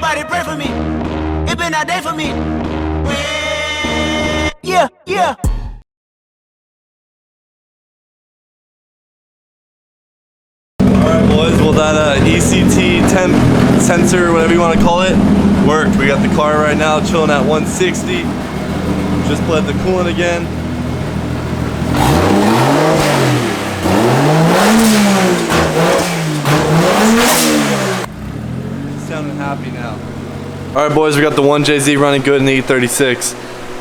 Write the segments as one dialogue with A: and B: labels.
A: Somebody pray for me. It been a day for me. Yeah, yeah.
B: Alright boys, well that ECT temp sensor, whatever you want to call it, worked. We got the car right now chilling at 160. Just bled the coolant again. Sounding happy now. Alright boys, we got the 1JZ running good in the E36.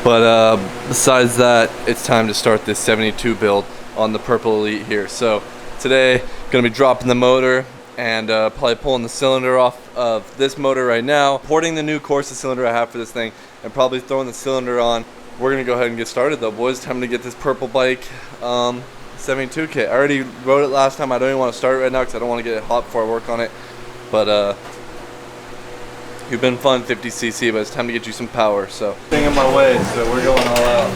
B: But besides that, it's time to start this 72 build on the Purple Elite here. So today, gonna be dropping the motor and probably pulling the cylinder off of this motor right now, porting the new Corsa cylinder I have for this thing, and probably throwing the cylinder on. We're gonna go ahead and get started though, boys. Time to get this purple bike 72 kit. I already rode it last time. I don't even want to start it right now because I don't want to get it hot before I work on it. But you've been fun 50cc, but it's time to get you some power. So thing in my way, so we're going all out.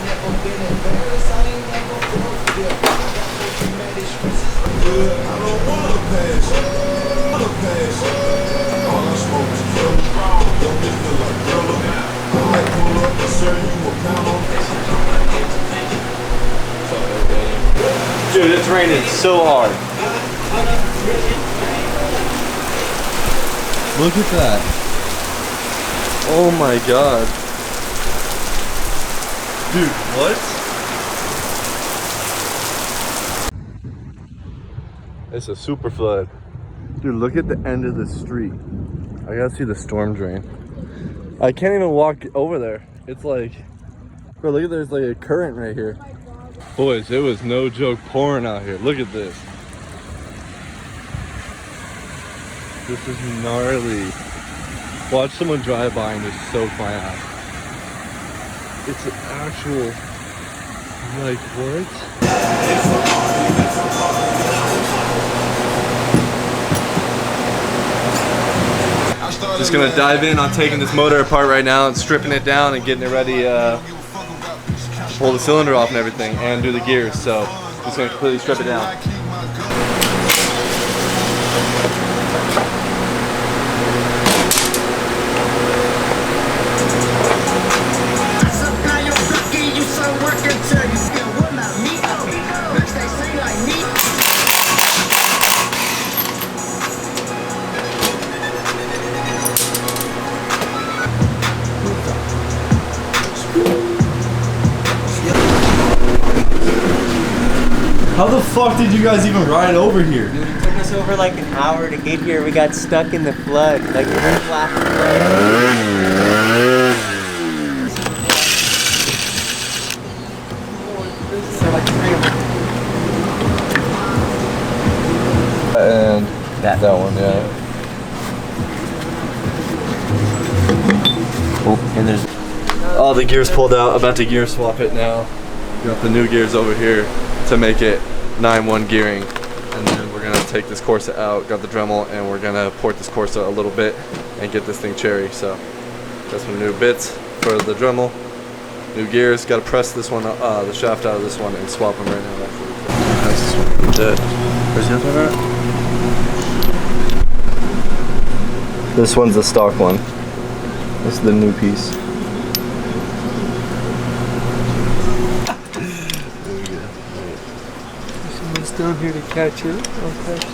B: Dude, it's raining so hard. Look at that. Oh my god. Dude, what? It's a super flood. Dude, look at the end of the street. I gotta see the storm drain. I can't even walk over there. It's like, bro, look at there's like a current right here. Boys, it was no joke pouring out here. Look at this. This is gnarly. Watch someone drive by and just soak my ass. It's an actual, like, what? Just gonna dive in on taking this motor apart right now and stripping it down and getting it ready to pull the cylinder off and everything and do the gears. So just gonna completely strip it down. How the fuck did you guys even ride over here?
C: Dude, it took us over like an hour to get here. We got stuck in the flood. Like we were flash flood. So like 3 of them.
B: And that one, yeah. Oh, and there's all the gears pulled out. About to gear swap it now. Got the new gears over here to make it 9-1 gearing, and then we're gonna take this Corsa out, got the Dremel, and we're gonna port this Corsa a little bit and get this thing cherry. So got some new bits for the Dremel, new gears. Got to press this one, the shaft out of this one, and swap them right now. Actually, where's the other one at? This one's the stock one. This is the new piece.
C: Down here to catch it. I'll catch it.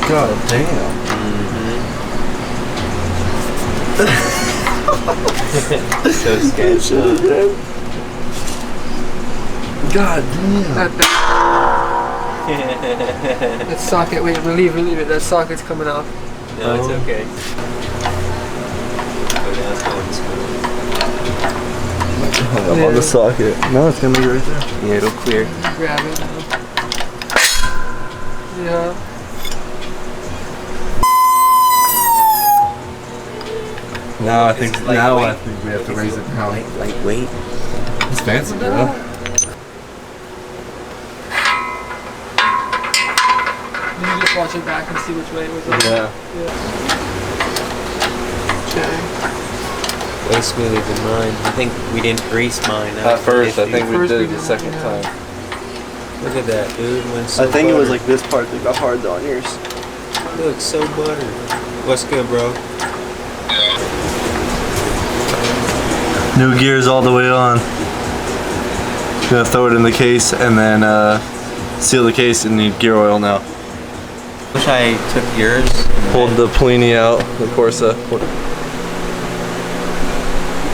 B: God damn.
C: So sketchy.
B: God damn.
D: That socket, wait, relieve it. That socket's coming off.
C: No, it's okay.
B: On the socket. No, it's gonna be right there.
C: Yeah, it'll clear.
D: Grab it. Yeah.
B: Now I think we have to raise it now.
C: Lightweight.
B: It's fancy, bro.
D: You just watch it back and see which way it was.
B: Yeah.
D: Okay.
C: Way smoother than mine. I think we didn't grease mine.
B: At first, I think we
D: First
B: did
D: we
B: it the
D: did,
B: second
D: yeah.
B: time.
C: Look at that, dude. Went so
B: I think it was
C: buttered.
B: like this part that got hard on yours.
C: Look, so buttered. What's good, bro?
B: New gears all the way on. Gonna throw it in the case and then seal the case and need gear oil now.
C: Wish I took yours.
B: Pulled the Polini out, the Corsa.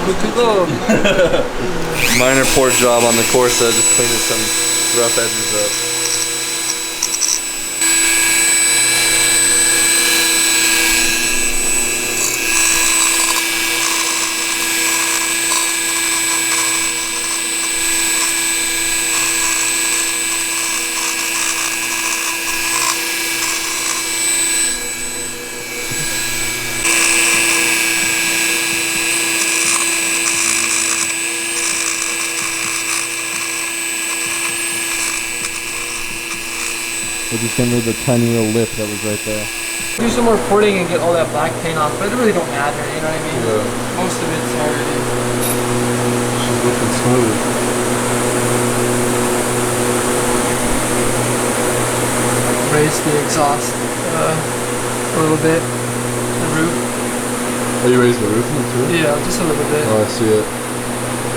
D: Good to go.
B: Minor port job on the Corsa, just cleaning some rough edges up. We're just gonna move the tiny little lip that was right there.
D: Do some more porting and get all that black paint off, but it really don't matter, you know what I mean?
B: Yeah.
D: Most of it's already.
B: She's looking smooth.
D: Raise the exhaust a little bit, the roof.
B: Oh, you raised the roof on it too?
D: Yeah, just a little bit.
B: Oh, I see it.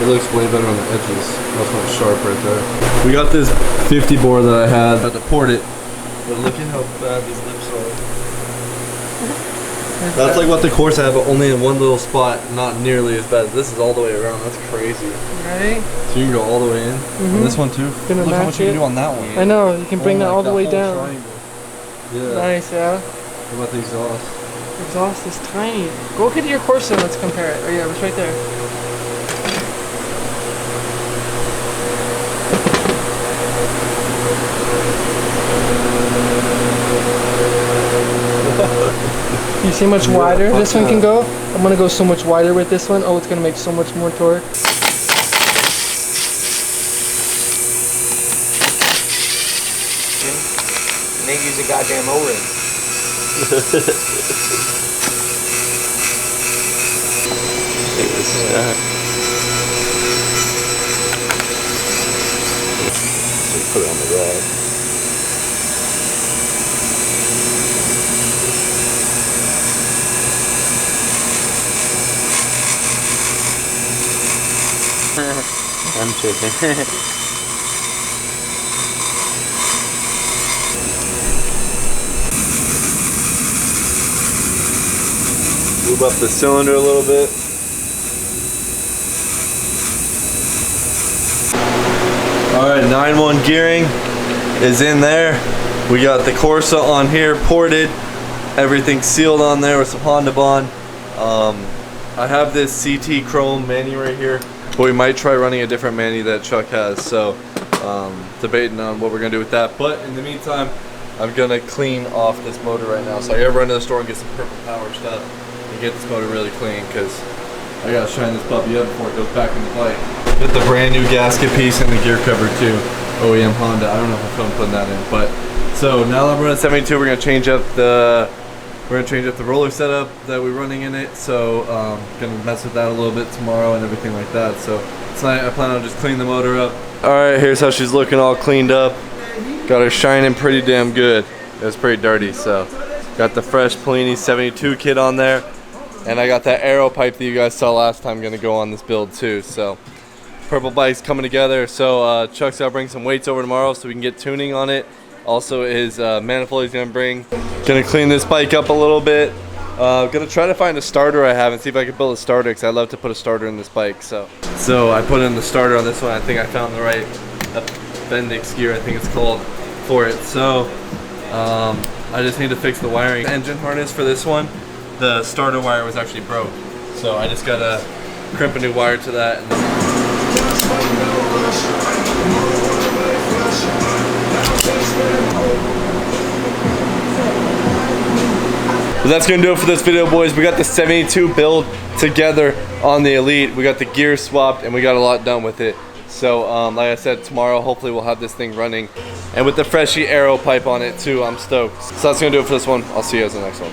B: It looks way better on the edges. That's not sharp right there. We got this 50 bore that I had. Had to port it. But look at how bad these lips are. That's like what the Corsa had, but only in one little spot. Not nearly as bad. This is all the way around. That's crazy.
D: Right?
B: So you can go all the way in. On this one too.
D: Gonna
B: Look how
D: match
B: much you can
D: it.
B: do on that one.
D: I know, you can bring that all the way
B: whole
D: down.
B: triangle. Yeah.
D: Nice, yeah.
B: What about the exhaust?
D: Exhaust is tiny. Go get your Corsa, let's compare it. Oh yeah, it's right there. You see how much wider this one can go? I'm gonna go so much wider with this one. Oh, it's gonna make so much more torque.
C: Maybe use a goddamn O-ring. It was stuck. Put it on the rod. I'm tripping.
B: Move up the cylinder a little bit. Alright, 9-1 gearing is in there. We got the Corsa on here, ported. Everything sealed on there with some Honda Bond. I have this CT Chrome Manny right here, but we might try running a different Manny that Chuck has. So, debating on what we're gonna do with that. But in the meantime, I'm gonna clean off this motor right now. So I gotta run to the store and get some Purple Power stuff and get this motor really clean, because I gotta shine this puppy up before it goes back in the bike. Get the brand new gasket piece and the gear cover too. OEM Honda. I don't know if I'm putting that in, but so now that we're at 72, we're gonna change up the roller setup that we're running in it. So gonna mess with that a little bit tomorrow and everything like that. So tonight I plan on just cleaning the motor up. All right, here's how she's looking, all cleaned up. Got her shining pretty damn good. It was pretty dirty, so got the fresh Polini 72 kit on there, and I got that aero pipe that you guys saw last time gonna go on this build too. So purple bike's coming together. So Chuck's gotta bring some weights over tomorrow so we can get tuning on it. Also his manifold he's gonna clean this bike up a little bit. Gonna try to find a starter I have and see if I can build a starter, because I'd love to put a starter in this bike. So I put in the starter on this one. I think I found the right appendix gear, I think it's called, for it. So I just need to fix the wiring. The engine harness for this one, the starter wire was actually broke, so I just gotta crimp a new wire to that. But that's gonna do it for this video, boys. We got the 72 build together on the Elite. We got the gear swapped and we got a lot done with it. So like I said, tomorrow hopefully we'll have this thing running, and with the freshy aero pipe on it too. I'm stoked. So that's gonna do it for this one. I'll see you guys in the next one.